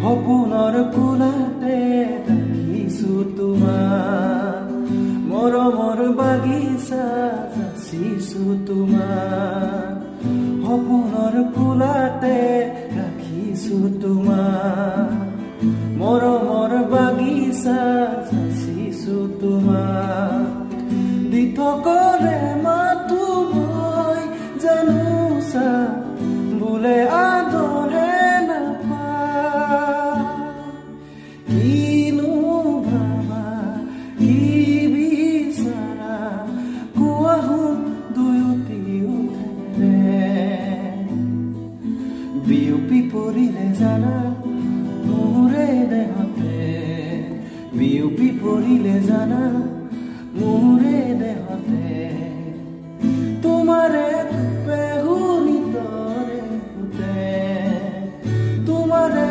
সপোনৰ কোলাতে ৰাখিছো তোমাক, মৰমৰ বাগিচা যাচিছো তোমাক। সপোনৰ কোলাতে ৰাখিছো তোমাক, মৰমৰ বাগিচা যাচিছো তোমাক। দি থকৰে মাতো মই জানোচা বোলে আদৰে কিনো ভাবা কি বিচাৰা কোৱা শুন দুয়োটি উঠেৰে। বিয়পি পৰিলে জানা মোৰে দেহতে, বিয়পি পৰিলে জানা মোৰে দেহতে। তোমাৰে পেহুনি তৰে সুতে, তোমাৰে